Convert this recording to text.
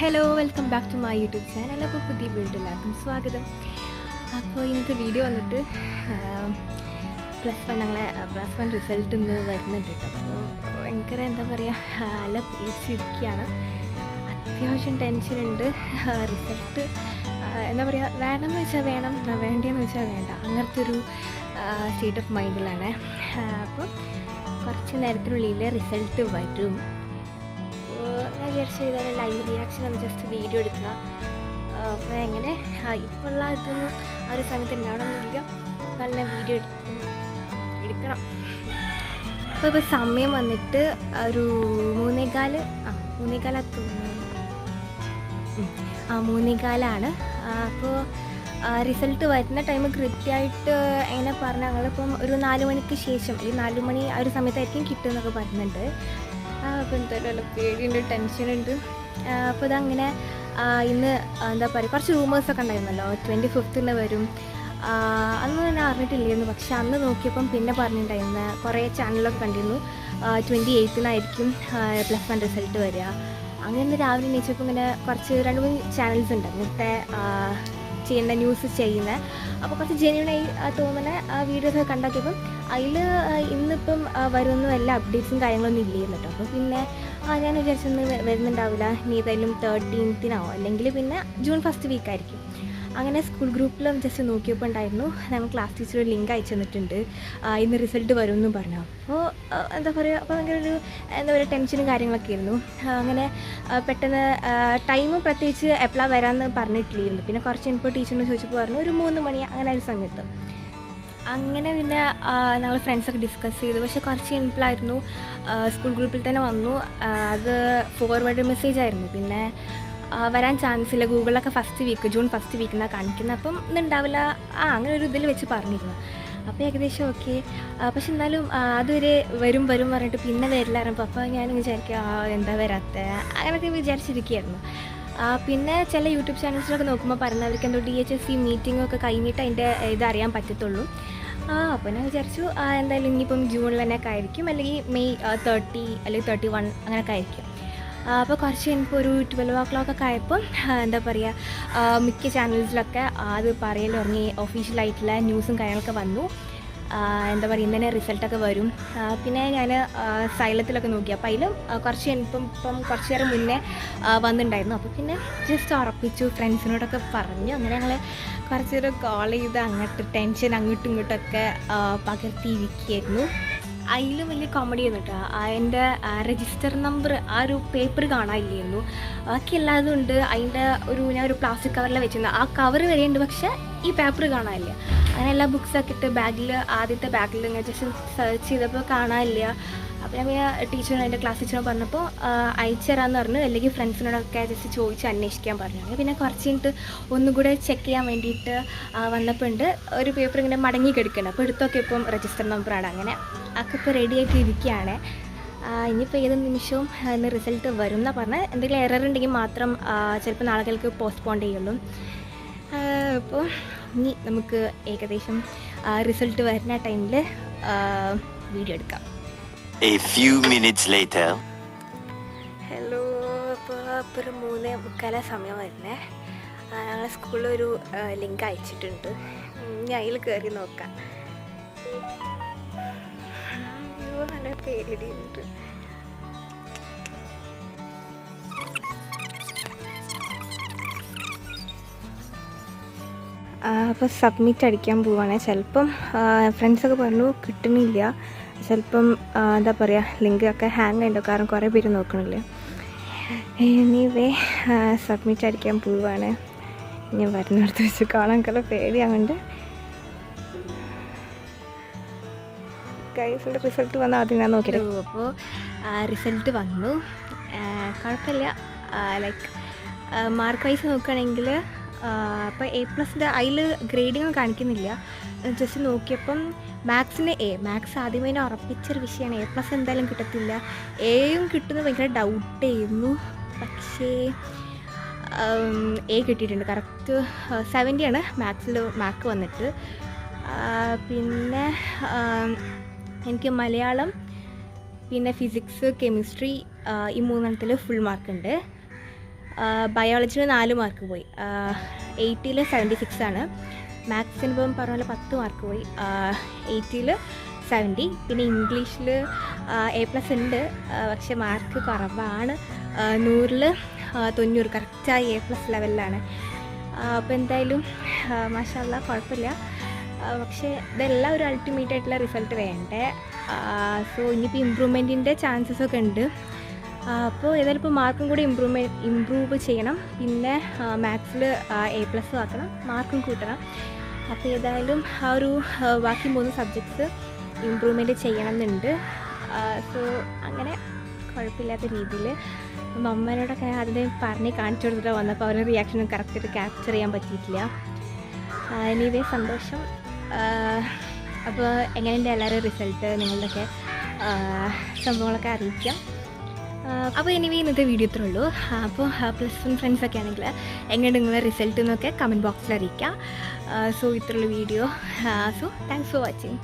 Hello, welcome back to my YouTube channel. അപ്പോൾ പുതിയ വീഡിയോയിലാക്കും സ്വാഗതം. അപ്പോൾ ഇന്നത്തെ വീഡിയോ വന്നിട്ട് പ്ലസ് വൺ റിസൾട്ട് ഇന്ന് വരുന്നുണ്ട് കേട്ടോ. അപ്പോൾ ഭയങ്കര എന്താ പറയുക, നല്ല പേടിച്ചിരിക്കുകയാണ്. അത്യാവശ്യം ടെൻഷനുണ്ട്. റിസൾട്ട് എന്താ പറയുക, വേണമെന്ന് വെച്ചാൽ വേണം, വേണ്ടിയെന്ന് വെച്ചാൽ വേണ്ട, അങ്ങനത്തെ ഒരു സ്റ്റേറ്റ് ഓഫ് മൈൻഡിലാണ്. അപ്പോൾ കുറച്ച് നേരത്തിനുള്ളിൽ റിസൾട്ട് വരും. ഞാൻ വിചാരിച്ചു ഇതാണ് ലൈവ് റിയാക്ഷൻ ഒന്ന് ജസ്റ്റ് വീഡിയോ എടുക്കുക. അപ്പോൾ എങ്ങനെ ഇപ്പോൾ ഉള്ള ഇതൊന്നും ആ ഒരു സമയത്ത് ഉണ്ടാവണമെന്നില്ല, നല്ല വീഡിയോ എടുക്കണം. അപ്പോൾ സമയം വന്നിട്ട് ഒരു 3:15 3:15 അപ്പോൾ റിസൾട്ട് വരുന്ന ടൈം കൃത്യമായിട്ട് എങ്ങനെ പറഞ്ഞാൽ ഞങ്ങളിപ്പം ഒരു 4 മണിക്ക് ശേഷം, ഈ 4 മണി ആ ഒരു സമയത്തായിരിക്കും കിട്ടുമെന്നൊക്കെ പറയുന്നുണ്ട്. അപ്പോൾ എന്തായാലും പേടിയുണ്ട്, ടെൻഷനുണ്ട്. അപ്പോൾ ഇതങ്ങനെ ഇന്ന് എന്താ പറയുക, കുറച്ച് റൂമേഴ്സൊക്കെ ഉണ്ടായിരുന്നല്ലോ 25th വരും. അന്ന് തന്നെ അറിഞ്ഞിട്ടില്ലായിരുന്നു. പക്ഷെ അന്ന് നോക്കിയപ്പം പിന്നെ പറഞ്ഞിട്ടുണ്ടായിരുന്നു, കുറേ ചാനലൊക്കെ കണ്ടിരുന്നു 28th പ്ലസ് വൺ റിസൾട്ട് വരിക. അങ്ങനെ രാവിലെ എണീച്ചപ്പോൾ ഇങ്ങനെ കുറച്ച് 2-3 ചാനൽസ് ഉണ്ട് ഇങ്ങനത്തെ ചെയ്യുന്ന ന്യൂസ് ചെയ്യുന്നത്. അപ്പോൾ കുറച്ച് ജെന്യൂണായി തോന്നുന്ന വീഡിയോസൊക്കെ കണ്ടാക്കിയപ്പം അതിൽ ഇന്നിപ്പം വരുമെന്നും എല്ലാ അപ്ഡേറ്റ്സും കാര്യങ്ങളൊന്നും ഇല്ലായിരുന്നു കേട്ടോ. അപ്പോൾ പിന്നെ ഞാൻ വിചാരിച്ചൊന്ന് വരുന്നുണ്ടാവില്ല, ഇനി ഏതായാലും 13th അല്ലെങ്കിൽ പിന്നെ ജൂൺ ഫസ്റ്റ് വീക്കായിരിക്കും. അങ്ങനെ സ്കൂൾ ഗ്രൂപ്പിലും ജസ്റ്റ് നോക്കിയപ്പോൾ ഉണ്ടായിരുന്നു, ഞങ്ങൾ ക്ലാസ് ടീച്ചർ ഒരു ലിങ്ക് അയച്ചു തന്നിട്ടുണ്ട്, ഇന്ന് റിസൾട്ട് വരുമെന്നും പറഞ്ഞു. അപ്പോൾ എന്താ പറയുക, അപ്പോൾ ഭയങ്കര ഒരു എന്താ പറയുക ടെൻഷനും കാര്യങ്ങളൊക്കെ ആയിരുന്നു. അങ്ങനെ പെട്ടെന്ന് ടൈം പ്രത്യേകിച്ച് എപ്പോഴാണ് വരാമെന്ന് പറഞ്ഞിട്ടില്ലായിരുന്നു. പിന്നെ കുറച്ച് കഴിഞ്ഞപ്പോൾ ടീച്ചറിനെ ചോദിച്ചപ്പോൾ പറഞ്ഞു ഒരു 3 മണി അങ്ങനെ ഒരു സമയത്ത്. അങ്ങനെ പിന്നെ ഞങ്ങൾ ഫ്രണ്ട്സൊക്കെ ഡിസ്കസ് ചെയ്തു. പക്ഷേ കുറച്ച് സിമ്പിളായിരുന്നു, സ്കൂൾ ഗ്രൂപ്പിൽ തന്നെ വന്നു. അത് ഫോർവേഡ് മെസ്സേജ് ആയിരുന്നു. പിന്നെ വരാൻ ചാൻസ് ഇല്ല, ഗൂഗിളിലൊക്കെ ജൂൺ ഫസ്റ്റ് വീക്ക് എന്നാണ് കാണിക്കുന്നത്. അപ്പം ഇന്നുണ്ടാവില്ല അങ്ങനെ ഒരു ഇതിൽ വെച്ച് പറഞ്ഞിരുന്നു. അപ്പോൾ ഏകദേശം ഓക്കെ. പക്ഷെ എന്നാലും അതുവരെ വരും പറഞ്ഞിട്ട് പിന്നെ വരില്ലായിരുന്നു. അപ്പോൾ ഞാൻ വിചാരിക്കുക എന്താ വരാത്ത അങ്ങനെയൊക്കെ വിചാരിച്ചിരിക്കുകയായിരുന്നു. പിന്നെ ചില യൂട്യൂബ് ചാനൽസിലൊക്കെ നോക്കുമ്പോൾ പറയുന്നവർക്ക് എന്തോ DHSC മീറ്റിംഗ് ഒക്കെ കഴിഞ്ഞിട്ട് അതിൻ്റെ ഇതറിയാൻ പറ്റത്തുള്ളൂ. അപ്പോൾ ഞാൻ വിചാരിച്ചു എന്തായാലും ഇനിയിപ്പം ജൂണിൽ തന്നെയൊക്കെ ആയിരിക്കും, അല്ലെങ്കിൽ മെയ് 30 അല്ലെങ്കിൽ 31 അങ്ങനെയൊക്കെ ആയിരിക്കും. അപ്പോൾ കുറച്ച് കഴിഞ്ഞപ്പോൾ ഒരു 12 o'clock ആയപ്പോൾ എന്താ പറയുക, മിക്ക ചാനൽസിലൊക്കെ അത് പറയൽ തുടങ്ങി, ഒഫീഷ്യലായിട്ടുള്ള ന്യൂസും കാര്യങ്ങളൊക്കെ വന്നു. എന്താ പറയുക, ഇന്നലെ റിസൾട്ടൊക്കെ വരും. പിന്നെ ഞാൻ സൈലത്തിലൊക്കെ നോക്കി, അപ്പോൾ അതിലും കുറച്ച് നേരം മുന്നേ വന്നിട്ടുണ്ടായിരുന്നു. അപ്പോൾ പിന്നെ ജസ്റ്റ് ഉറപ്പിച്ചു, ഫ്രണ്ട്സിനോടൊക്കെ പറഞ്ഞു. അങ്ങനെ ഞങ്ങൾ കുറച്ച് നേരം കോൾ ചെയ്ത് അങ്ങോട്ട് ടെൻഷൻ അങ്ങോട്ടും ഇങ്ങോട്ടൊക്കെ പകർത്തിയിരിക്കുകയായിരുന്നു. അതിലും വലിയ കോമഡി ആയിരുന്നു കേട്ടോ, അതിൻ്റെ രജിസ്റ്റർ നമ്പർ ആ ഒരു പേപ്പർ കാണാനില്ലായിരുന്നു. ബാക്കി എല്ലാതും ഉണ്ട്. അതിൻ്റെ ഞാൻ ഒരു പ്ലാസ്റ്റിക് കവറിൽ വെച്ചിരുന്നു, ആ കവർ വരെയുണ്ട്, പക്ഷേ ഈ പേപ്പർ കാണാനില്ല. അങ്ങനെ എല്ലാ ബുക്സൊക്കെ ഇട്ട് ആദ്യത്തെ ബാഗിൽ ഇങ്ങനെ ജസ്റ്റ് സെർച്ച് ചെയ്തപ്പോൾ കാണാനില്ല. അപ്പോൾ ഞാൻ ടീച്ചറിനോട്, എൻ്റെ ക്ലാസ് ടീച്ചറിനോട് പറഞ്ഞപ്പോൾ അയച്ചു തരാമെന്ന് പറഞ്ഞു, അല്ലെങ്കിൽ ഫ്രണ്ട്സിനോടൊക്കെ ജസ്റ്റ് ചോദിച്ച് അന്വേഷിക്കാൻ പറഞ്ഞു. പിന്നെ കുറച്ച് കഴിഞ്ഞിട്ട് ഒന്നും കൂടെ ചെക്ക് ചെയ്യാൻ വേണ്ടിയിട്ട് വന്നപ്പോൾ ഉണ്ട് ഒരു പേപ്പർ ഇങ്ങനെ മടങ്ങി കിടക്കണം. അപ്പോൾ എടുത്തൊക്കെ ഇപ്പം രജിസ്റ്റർ നമ്പറാണ്. അങ്ങനെ ഒക്കെ ഇപ്പോൾ റെഡിയാക്കി ഇരിക്കുകയാണ്. ഇനിയിപ്പോൾ ഏത് നിമിഷവും ഇന്ന് റിസൾട്ട് വരും എന്നാണ് പറഞ്ഞത്. എന്തെങ്കിലും എറർ ഉണ്ടെങ്കിൽ മാത്രം ചിലപ്പോൾ നാളുകൾക്ക് പോസ്റ്റ്പോൺ ചെയ്യുള്ളൂ. അപ്പോൾ ഇനി നമുക്ക് ഏകദേശം റിസൾട്ട് വരുന്ന ടൈമിൽ വീഡിയോ എടുക്കാം. A few minutes later. Hello, അപ്പോൾ ഒരു 3:45 സമയം വരുന്നേ. ഞങ്ങളുടെ സ്കൂളിലൊരു ലിങ്ക് അയച്ചിട്ടുണ്ട്, ഞാൻ അതിൽ കയറി നോക്കാം. നല്ല പേടിയുണ്ട്. അപ്പോൾ സബ്മിറ്റ് അടിക്കാൻ പോവുകയാണ്. ചിലപ്പം ഫ്രണ്ട്സൊക്കെ പറഞ്ഞു കിട്ടണില്ല, ചിലപ്പം എന്താ പറയുക ലിങ്കൊക്കെ ഹാങ് ആയിട്ടുണ്ടോ, കാരണം കുറേ പേര് നോക്കണില്ലേ. എനിവേ സബ്മിറ്റ് അടിക്കാൻ പോവുകയാണ്. ഇനി വരുന്നിടത്ത് വെച്ച് കാണാൻ കല പേടിയാവുന്നുണ്ട്. ഗൈസിൻ്റെ റിസൾട്ട് വന്ന് ആദ്യം ഞാൻ നോക്കിയത്. അപ്പോൾ റിസൾട്ട് വന്നു, കുഴപ്പമില്ല. ലൈക്ക് മാർക്ക് വൈസ് നോക്കുകയാണെങ്കിൽ അപ്പോൾ A+ അതിൽ ഗ്രേഡിങ് കാണിക്കുന്നില്ല. ജസ്റ്റ് നോക്കിയപ്പം മാത്സിന് മാത്സ് ആദ്യമേ ഉറപ്പിച്ചൊരു വിഷയമാണ്, A+ എന്തായാലും കിട്ടത്തില്ല. എയും കിട്ടുന്നത് ഭയങ്കര ഡൗട്ടായിരുന്നു. പക്ഷേ കിട്ടിയിട്ടുണ്ട്. കറക്റ്റ് 70 മാത്സിൽ മാർക്ക് വന്നിട്ട്. പിന്നെ എനിക്ക് മലയാളം, പിന്നെ ഫിസിക്സ്, കെമിസ്ട്രി ഈ 3 ഫുൾ മാർക്കുണ്ട്. ബയോളജിയിൽ 4 മാർക്ക് പോയി, 80ൽ 76 ആണ്. മാത്സിന് ഇപ്പം പറഞ്ഞ പോലെ 10 മാർക്ക് പോയി, 80ൽ 70. പിന്നെ ഇംഗ്ലീഷിൽ A+ ഉണ്ട്, പക്ഷെ മാർക്ക് കുറവാണ്, 100ൽ 90, കറക്റ്റായി A+ ലെവലിലാണ്. അപ്പോൾ എന്തായാലും മാഷാഅല്ലാഹ് കുഴപ്പമില്ല. പക്ഷേ ഇതെല്ലാം ഒരു അൾട്ടിമേറ്റ് ആയിട്ടുള്ള റിസൾട്ട് വേണ്ടേ. സോ ഇനിയിപ്പോൾ ഇമ്പ്രൂവ്മെൻറ്റിൻ്റെ ചാൻസസ് ഒക്കെ ഉണ്ട്. അപ്പോൾ ഏതായാലും ഇപ്പോൾ മാർക്കും കൂടി ഇമ്പ്രൂവ് ചെയ്യണം. പിന്നെ മാത്സിൽ A+ ആക്കണം, മാർക്കും കൂട്ടണം. അപ്പോൾ ഏതായാലും ആ ഒരു ബാക്കി 3 സബ്ജക്ട്സ് ഇമ്പ്രൂവ്മെൻറ്റ് ചെയ്യണം എന്നുണ്ട്. സോ അങ്ങനെ കുഴപ്പമില്ലാത്ത രീതിയിൽ അമ്മേനോടൊക്കെ അതിനെ പറഞ്ഞ് കാണിച്ചു കൊടുത്തിട്ട് വന്നപ്പോൾ അവരുടെ റിയാക്ഷനും കറക്റ്റായിട്ട് ക്യാപ്ചർ ചെയ്യാൻ പറ്റിയിട്ടില്ല. എനിവേ സന്തോഷം. അപ്പോൾ എങ്ങനെയുണ്ട് എല്ലാവരും റിസൾട്ട്, നിങ്ങളുടെയൊക്കെ സംഭവങ്ങളൊക്കെ അറിയിക്കാം. അപ്പോൾ എനിവേ ഇന്നത്തെ വീഡിയോ ഇത്രേ ഉള്ളൂ. അപ്പോൾ +1 ഫ്രണ്ട്സൊക്കെ ആണെങ്കിൽ എങ്ങനെയുണ്ട് നിങ്ങളുടെ റിസൾട്ട് എന്നൊക്കെ കമൻറ്റ് ബോക്സിൽ അറിയിക്കുക. സോ ഇത്രയുള്ള video. So thanks for watching.